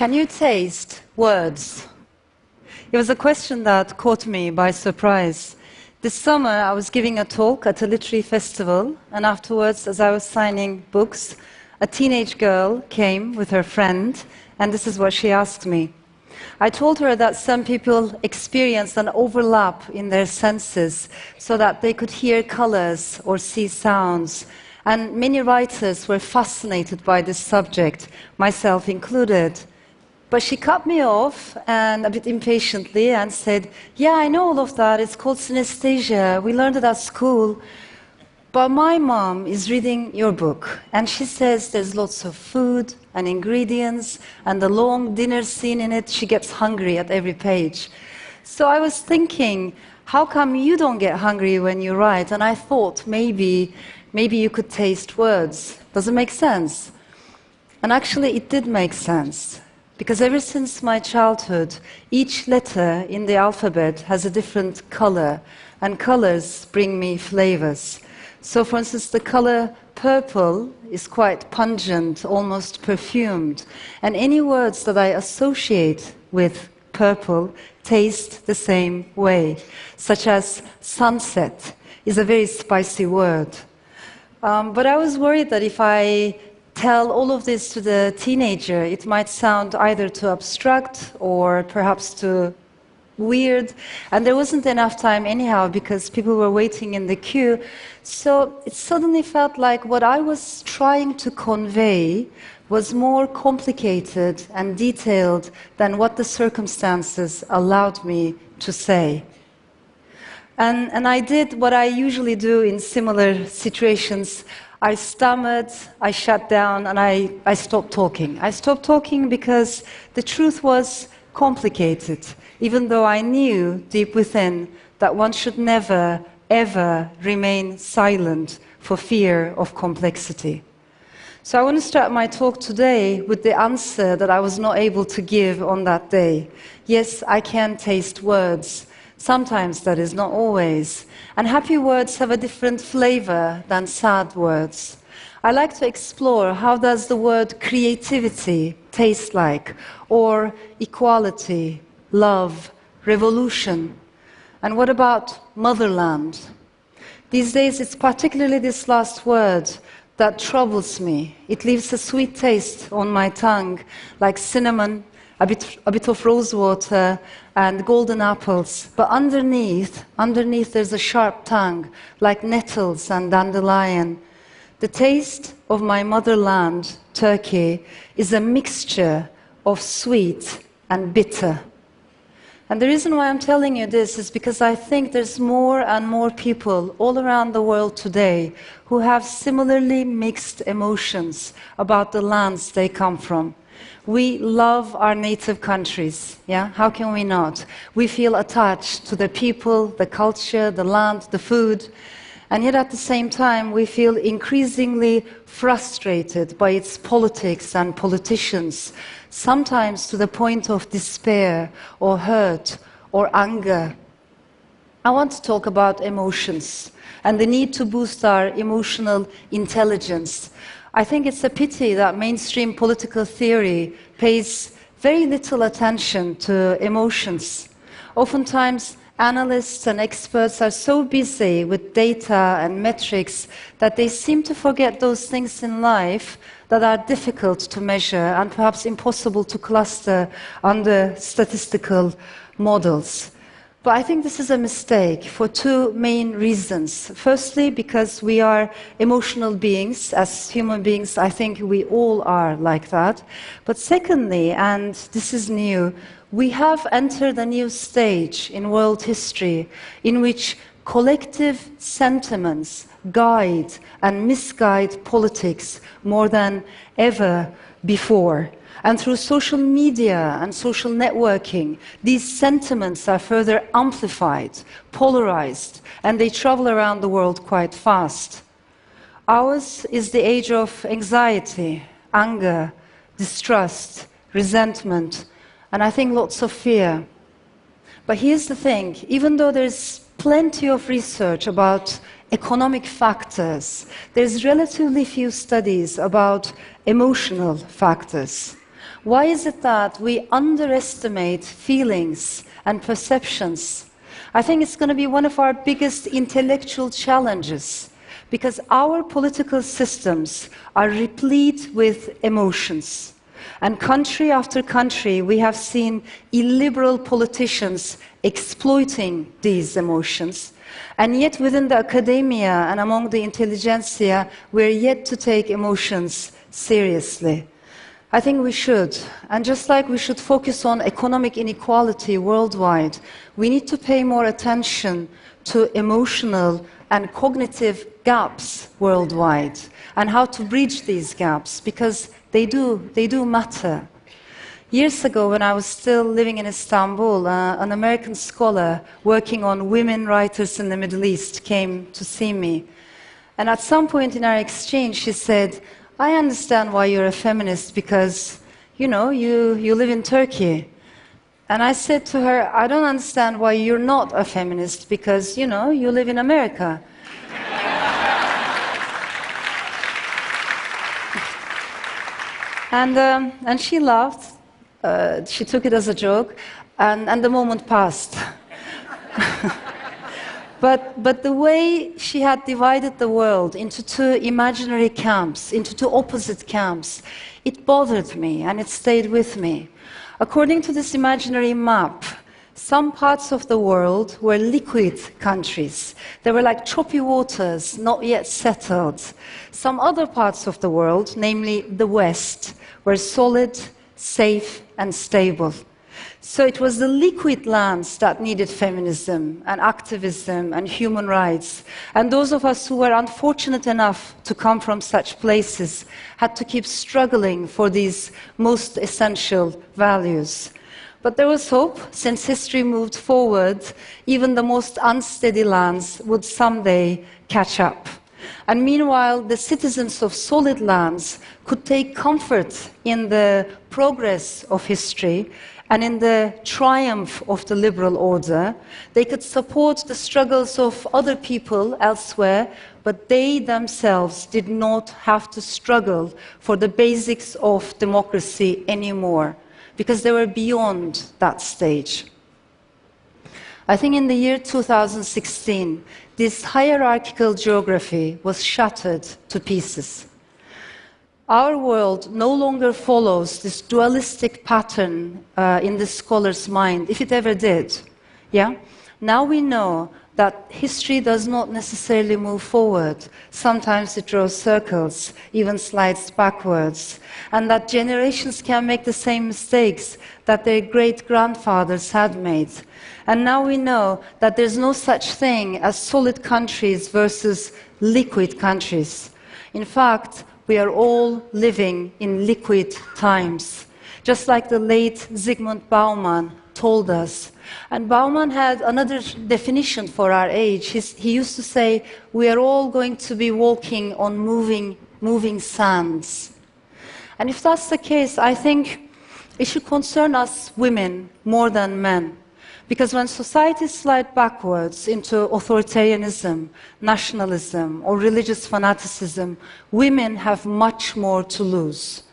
Can you taste words? It was a question that caught me by surprise. This summer, I was giving a talk at a literary festival, and afterwards, as I was signing books, a teenage girl came with her friend, and this is what she asked me. I told her that some people experienced an overlap in their senses so that they could hear colors or see sounds, and many writers were fascinated by this subject, myself included. But she cut me off, and a bit impatiently, and said, "Yeah, I know all of that. It's called synesthesia. We learned it at school. But my mom is reading your book, and she says there's lots of food and ingredients, and the long dinner scene in it, she gets hungry at every page." So I was thinking, how come you don't get hungry when you write? And I thought maybe you could taste words. Does it make sense? And actually, it did make sense. Because ever since my childhood, each letter in the alphabet has a different color, and colors bring me flavors. So, for instance, the color purple is quite pungent, almost perfumed, and any words that I associate with purple taste the same way, such as sunset is a very spicy word. But I was worried that if I tell all of this to the teenager, it might sound either too abstract or perhaps too weird. And there wasn't enough time anyhow because people were waiting in the queue. So it suddenly felt like what I was trying to convey was more complicated and detailed than what the circumstances allowed me to say. And I did what I usually do in similar situations. I stammered, I shut down, and I stopped talking. I stopped talking because the truth was complicated, even though I knew deep within that one should never, ever remain silent for fear of complexity. So I want to start my talk today with the answer that I was not able to give on that day. Yes, I can taste words. Sometimes, that is, not always. And happy words have a different flavor than sad words. I like to explore how does the word creativity taste like, or equality, love, revolution. And what about motherland? These days, it's particularly this last word that troubles me. It leaves a sweet taste on my tongue, like cinnamon, a bit of rose water, and golden apples. But underneath there's a sharp tongue, like nettles and dandelion. The taste of my motherland, Turkey, is a mixture of sweet and bitter. And the reason why I'm telling you this is because I think there's more and more people all around the world today who have similarly mixed emotions about the lands they come from. We love our native countries, yeah? How can we not? We feel attached to the people, the culture, the land, the food, and yet at the same time we feel increasingly frustrated by its politics and politicians, sometimes to the point of despair or hurt or anger. I want to talk about emotions and the need to boost our emotional intelligence. I think it's a pity that mainstream political theory pays very little attention to emotions. Oftentimes, analysts and experts are so busy with data and metrics that they seem to forget those things in life that are difficult to measure and perhaps impossible to cluster under statistical models. But I think this is a mistake for two main reasons. Firstly, because we are emotional beings. As human beings, I think we all are like that. But secondly, and this is new, we have entered a new stage in world history in which collective sentiments guide and misguide politics more than ever before. And through social media and social networking, these sentiments are further amplified, polarized, and they travel around the world quite fast. Ours is the age of anxiety, anger, distrust, resentment, and I think lots of fear. But here's the thing, even though there's plenty of research about economic factors, there's relatively few studies about emotional factors. Why is it that we underestimate feelings and perceptions? I think it's going to be one of our biggest intellectual challenges, because our political systems are replete with emotions. And country after country, we have seen illiberal politicians exploiting these emotions. And yet within the academia and among the intelligentsia, we're yet to take emotions seriously. I think we should. And just like we should focus on economic inequality worldwide, we need to pay more attention to emotional and cognitive gaps worldwide and how to bridge these gaps, because they do matter. Years ago, when I was still living in Istanbul, an American scholar working on women writers in the Middle East came to see me. And at some point in our exchange, she said, I understand why you're a feminist, because, you live in Turkey. And I said to her, I don't understand why you're not a feminist, because, you live in America. And she laughed. She took it as a joke, and the moment passed. But the way she had divided the world into two imaginary camps, into two opposite camps, it bothered me, and it stayed with me. According to this imaginary map, some parts of the world were liquid countries. They were like choppy waters, not yet settled. Some other parts of the world, namely the West, were solid, safe, and stable. So it was the liquid lands that needed feminism and activism and human rights. And those of us who were unfortunate enough to come from such places had to keep struggling for these most essential values. But there was hope. Since history moved forward, even the most unsteady lands would someday catch up. And meanwhile, the citizens of solid lands could take comfort in the progress of history and in the triumph of the liberal order. They could support the struggles of other people elsewhere, but they themselves did not have to struggle for the basics of democracy anymore, because they were beyond that stage. I think in the year 2016, this hierarchical geography was shattered to pieces. Our world no longer follows this dualistic pattern in the scholar's mind, if it ever did. Yeah? Now we know that history does not necessarily move forward. Sometimes it draws circles, even slides backwards, and that generations can make the same mistakes that their great-grandfathers had made. And now we know that there's no such thing as solid countries versus liquid countries. In fact, we are all living in liquid times, just like the late Zygmunt Bauman told us. And Bauman had another definition for our age. He used to say, we are all going to be walking on moving sands. And if that's the case, I think it should concern us women more than men. Because when societies slide backwards into authoritarianism, nationalism, or religious fanaticism, women have much more to lose.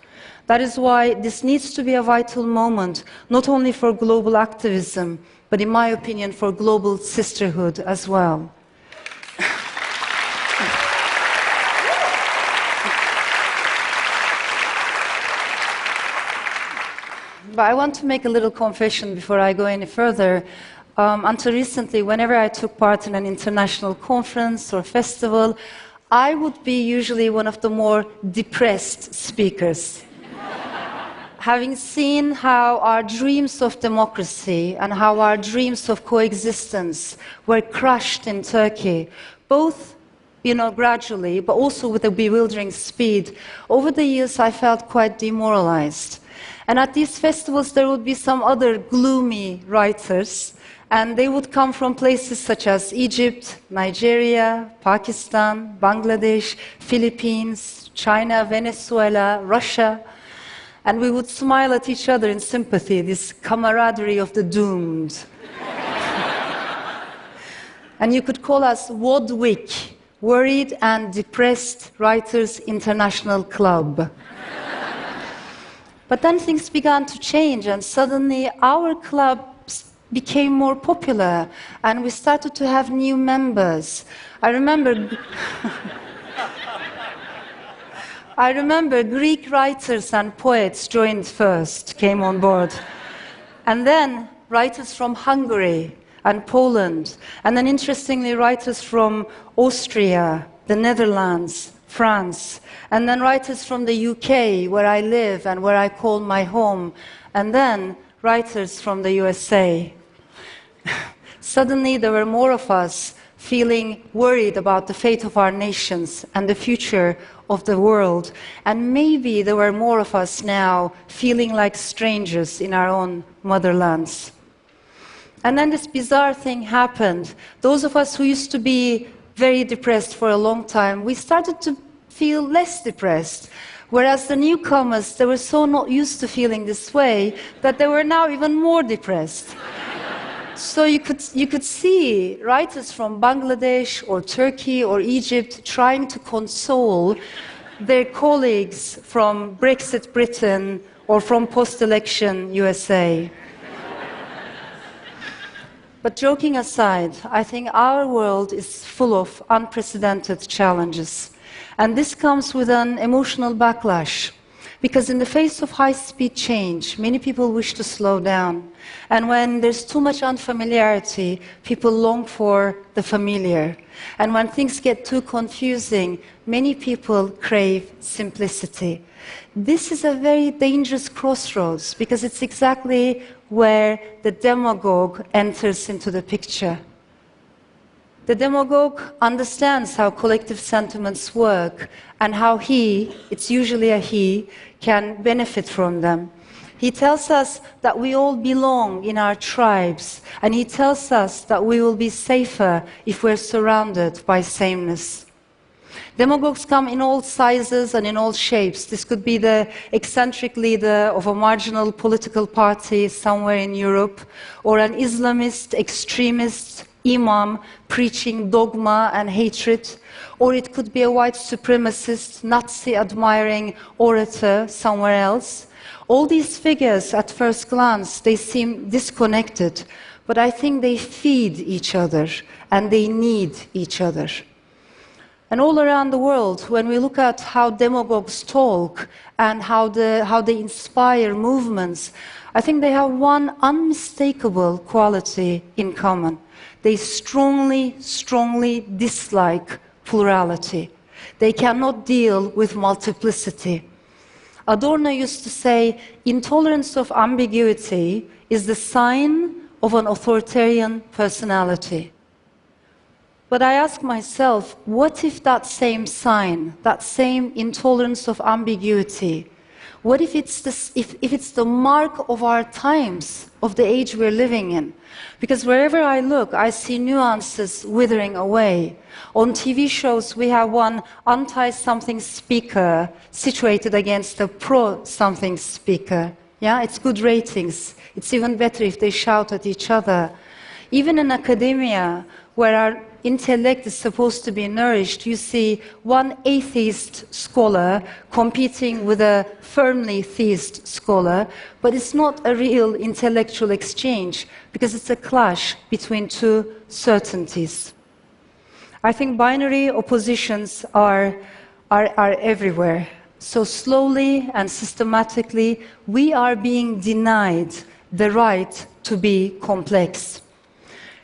That is why this needs to be a vital moment, not only for global activism, but in my opinion, for global sisterhood as well. But I want to make a little confession before I go any further. Until recently, whenever I took part in an international conference or festival, I would be usually one of the more depressed speakers. Having seen how our dreams of democracy and how our dreams of coexistence were crushed in Turkey, both gradually, but also with a bewildering speed, over the years I felt quite demoralized. And at these festivals, there would be some other gloomy writers, and they would come from places such as Egypt, Nigeria, Pakistan, Bangladesh, Philippines, China, Venezuela, Russia. And we would smile at each other in sympathy, this camaraderie of the doomed. And you could call us WODWIC, Worried and Depressed Writers International Club. But then things began to change, and suddenly our club became more popular, and we started to have new members. I remember Greek writers and poets joined first, came on board. And then writers from Hungary and Poland, and then interestingly writers from Austria, the Netherlands, France, and then writers from the UK, where I live and where I call my home, and then writers from the USA. Suddenly there were more of us feeling worried about the fate of our nations and the future of the world, and maybe there were more of us now feeling like strangers in our own motherlands. And then this bizarre thing happened. Those of us who used to be very depressed for a long time, we started to feel less depressed. Whereas the newcomers, they were so not used to feeling this way that they were now even more depressed. So you could see writers from Bangladesh or Turkey or Egypt trying to console their colleagues from Brexit Britain or from post-election USA. But joking aside, I think our world is full of unprecedented challenges. And this comes with an emotional backlash. Because in the face of high-speed change, many people wish to slow down. And when there's too much unfamiliarity, people long for the familiar. And when things get too confusing, many people crave simplicity. This is a very dangerous crossroads, because it's exactly where the demagogue enters into the picture. The demagogue understands how collective sentiments work and how he, it's usually a he, can benefit from them. He tells us that we all belong in our tribes, and he tells us that we will be safer if we're surrounded by sameness. Demagogues come in all sizes and in all shapes. This could be the eccentric leader of a marginal political party somewhere in Europe, or an Islamist, extremist imam preaching dogma and hatred, or it could be a white supremacist, Nazi-admiring orator somewhere else. All these figures, at first glance, they seem disconnected, but I think they feed each other and they need each other. And all around the world, when we look at how demagogues talk and how they inspire movements, I think they have one unmistakable quality in common. They strongly, strongly dislike plurality. They cannot deal with multiplicity. Adorno used to say, intolerance of ambiguity is the sign of an authoritarian personality. But I ask myself, what if that same sign, that same intolerance of ambiguity, what if it's the mark of our times, of the age we're living in? Because wherever I look, I see nuances withering away. On TV shows, we have one anti-something speaker situated against a pro-something speaker. Yeah, it's good ratings. It's even better if they shout at each other. Even in academia, where our intellect is supposed to be nourished, you see one atheist scholar competing with a firmly theist scholar, but it's not a real intellectual exchange because it's a clash between two certainties. I think binary oppositions are everywhere. So slowly and systematically, we are being denied the right to be complex.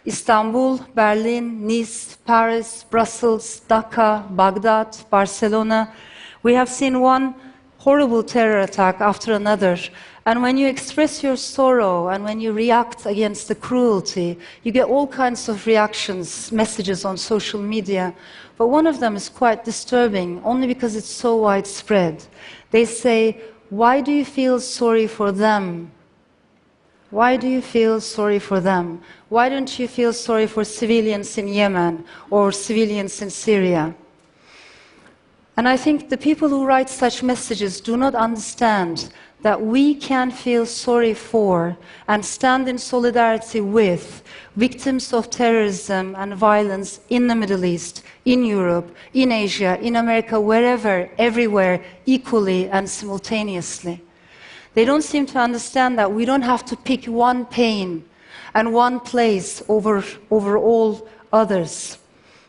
Istanbul, Berlin, Nice, Paris, Brussels, Dhaka, Baghdad, Barcelona. We have seen one horrible terror attack after another. And when you express your sorrow and when you react against the cruelty, you get all kinds of reactions, messages on social media. But one of them is quite disturbing, only because it's so widespread. They say, why do you feel sorry for them? Why do you feel sorry for them? Why don't you feel sorry for civilians in Yemen or civilians in Syria? And I think the people who write such messages do not understand that we can feel sorry for and stand in solidarity with victims of terrorism and violence in the Middle East, in Europe, in Asia, in America, wherever, everywhere, equally and simultaneously. They don't seem to understand that we don't have to pick one pain and one place over all others.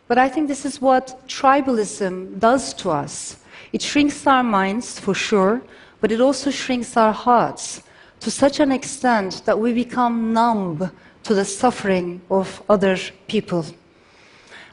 But I think this is what tribalism does to us. It shrinks our minds, for sure, but it also shrinks our hearts to such an extent that we become numb to the suffering of other people.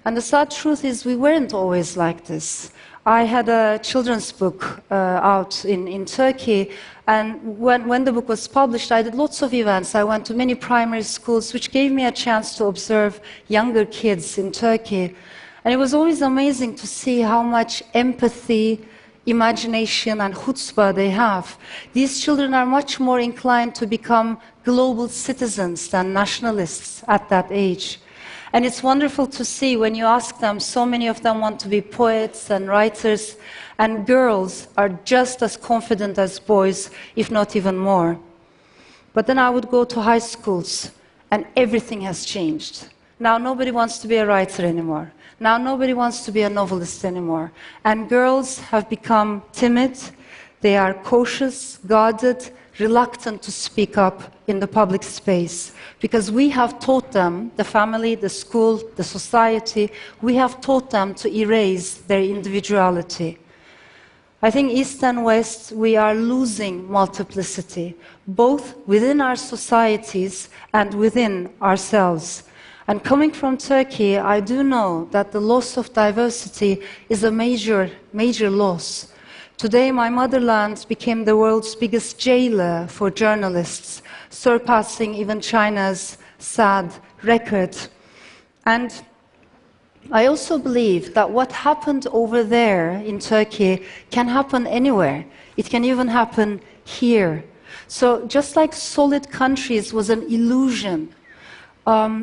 And the sad truth is we weren't always like this. I had a children's book out in Turkey, and when the book was published, I did lots of events. I went to many primary schools, which gave me a chance to observe younger kids in Turkey. And it was always amazing to see how much empathy, imagination, and chutzpah they have. These children are much more inclined to become global citizens than nationalists at that age. And it's wonderful to see when you ask them, so many of them want to be poets and writers, and girls are just as confident as boys, if not even more. But then I would go to high schools, and everything has changed. Now nobody wants to be a writer anymore. Now nobody wants to be a novelist anymore. And girls have become timid, they are cautious, guarded, reluctant to speak up in the public space. Because we have taught them, the family, the school, the society, we have taught them to erase their individuality. I think East and West, we are losing multiplicity, both within our societies and within ourselves. And coming from Turkey, I do know that the loss of diversity is a major loss. Today, my motherland became the world's biggest jailer for journalists, surpassing even China's sad record. And I also believe that what happened over there in Turkey can happen anywhere. It can even happen here. So just like solid countries was an illusion,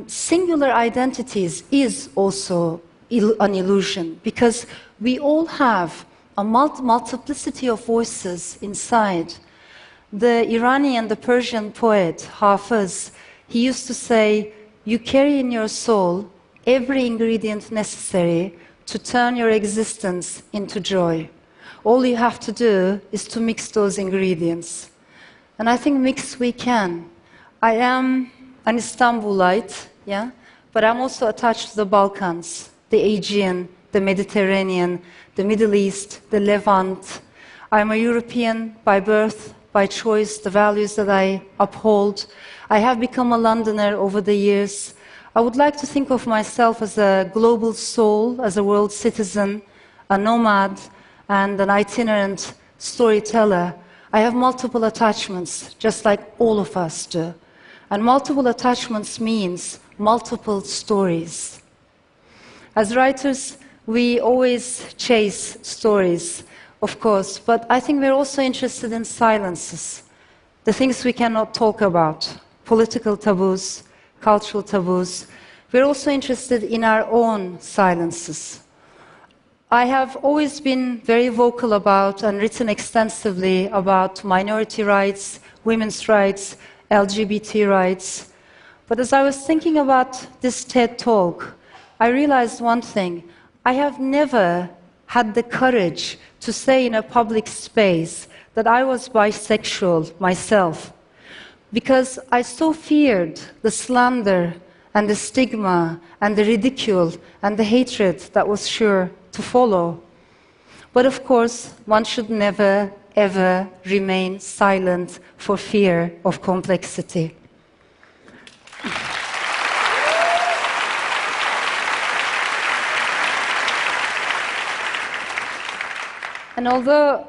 singular identities is also an illusion, because we all have a multiplicity of voices inside. The Iranian, the Persian poet Hafiz, he used to say, you carry in your soul every ingredient necessary to turn your existence into joy. All you have to do is to mix those ingredients. And I think mix we can. I am an Istanbulite, yeah, but I'm also attached to the Balkans, the Aegean, the Mediterranean, the Middle East, the Levant. I'm a European by birth, by choice, the values that I uphold. I have become a Londoner over the years. I would like to think of myself as a global soul, as a world citizen, a nomad, and an itinerant storyteller. I have multiple attachments, just like all of us do. And multiple attachments means multiple stories. As writers, we always chase stories, of course, but I think we're also interested in silences, the things we cannot talk about, political taboos, cultural taboos. We're also interested in our own silences. I have always been very vocal about and written extensively about minority rights, women's rights, LGBT rights. But as I was thinking about this TED Talk, I realized one thing. I have never had the courage to say in a public space that I was bisexual myself, because I so feared the slander and the stigma and the ridicule and the hatred that was sure to follow. But of course, one should never, ever remain silent for fear of complexity. And although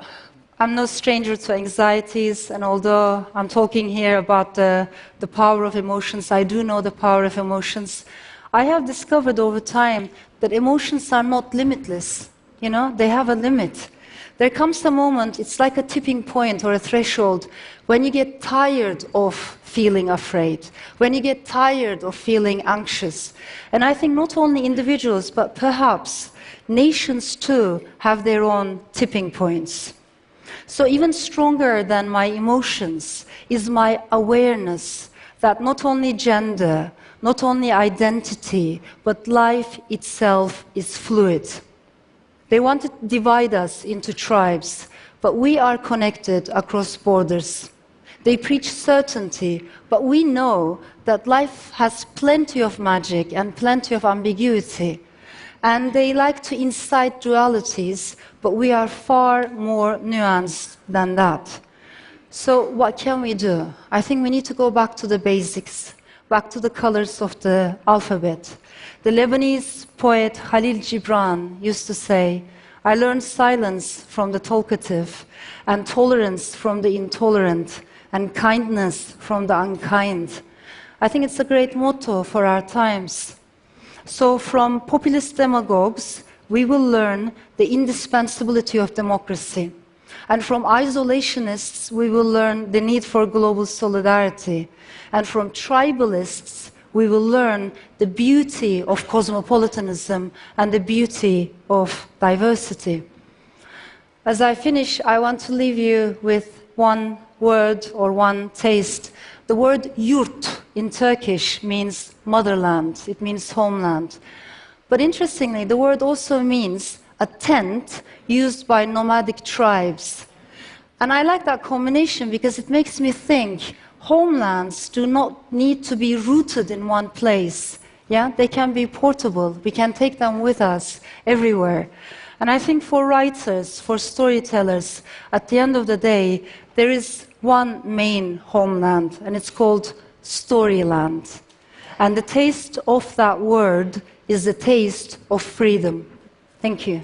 I'm no stranger to anxieties, and although I'm talking here about the power of emotions, I do know the power of emotions. I have discovered over time that emotions are not limitless. You know, they have a limit. There comes a moment, it's like a tipping point or a threshold, when you get tired of feeling afraid, when you get tired of feeling anxious. And I think not only individuals, but perhaps nations too have their own tipping points. So even stronger than my emotions is my awareness that not only gender, not only identity, but life itself is fluid. They want to divide us into tribes, but we are connected across borders. They preach certainty, but we know that life has plenty of magic and plenty of ambiguity. And they like to incite dualities, but we are far more nuanced than that. So what can we do? I think we need to go back to the basics, back to the colors of the alphabet. The Lebanese poet Khalil Gibran used to say, I learned silence from the talkative, and tolerance from the intolerant, and kindness from the unkind. I think it's a great motto for our times. So from populist demagogues, we will learn the indispensability of democracy. And from isolationists, we will learn the need for global solidarity. And from tribalists, we will learn the beauty of cosmopolitanism and the beauty of diversity. As I finish, I want to leave you with one word or one taste. The word yurt in Turkish means motherland, it means homeland. But interestingly, the word also means a tent used by nomadic tribes. And I like that combination because it makes me think homelands do not need to be rooted in one place. Yeah? They can be portable. We can take them with us everywhere. And I think for writers, for storytellers, at the end of the day, there is one main homeland, and it's called Storyland. And the taste of that word is the taste of freedom. Thank you.